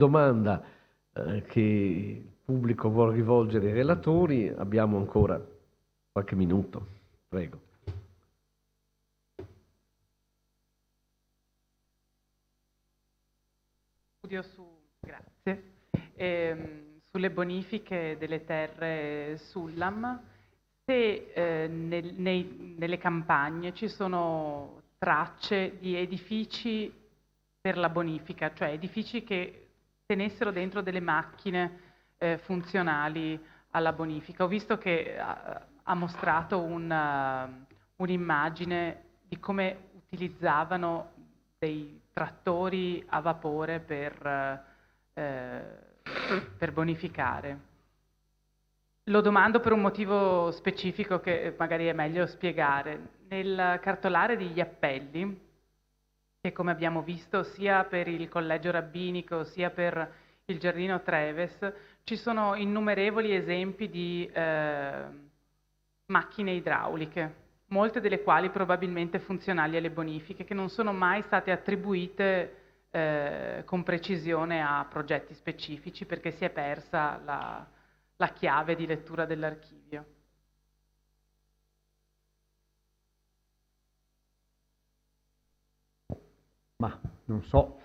Domanda che il pubblico vuole rivolgere ai relatori, abbiamo ancora qualche minuto. Prego. Grazie. Sulle bonifiche delle terre Sullam, se nelle campagne ci sono tracce di edifici per la bonifica, cioè edifici che tenessero dentro delle macchine funzionali alla bonifica. Ho visto che ha mostrato un'immagine di come utilizzavano dei trattori a vapore per bonificare. Lo domando per un motivo specifico che magari è meglio spiegare. Nel cartolare degli appelli, che come abbiamo visto sia per il collegio rabbinico sia per il Giardino Treves, ci sono innumerevoli esempi di macchine idrauliche, molte delle quali probabilmente funzionali alle bonifiche, che non sono mai state attribuite con precisione a progetti specifici perché si è persa la chiave di lettura dell'archivio. Ma non so,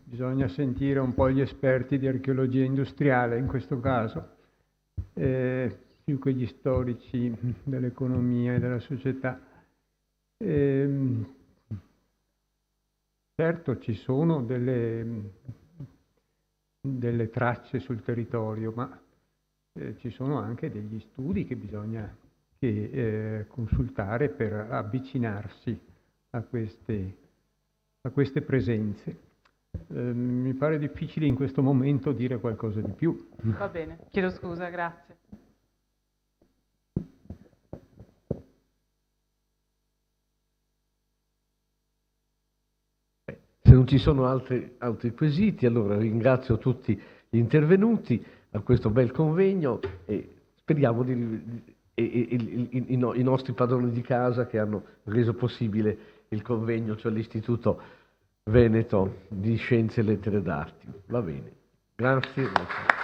bisogna sentire un po' gli esperti di archeologia industriale in questo caso, più che gli storici dell'economia e della società. Certo ci sono delle tracce sul territorio, ma ci sono anche degli studi che bisogna consultare per avvicinarsi a queste presenze. Mi pare difficile in questo momento dire qualcosa di più. Va bene, chiedo scusa, grazie. Se non ci sono altri quesiti, allora ringrazio tutti gli intervenuti a questo bel convegno e speriamo i nostri padroni di casa che hanno reso possibile il convegno, cioè l'Istituto Veneto di Scienze e Lettere d'Arti. Va bene. Grazie.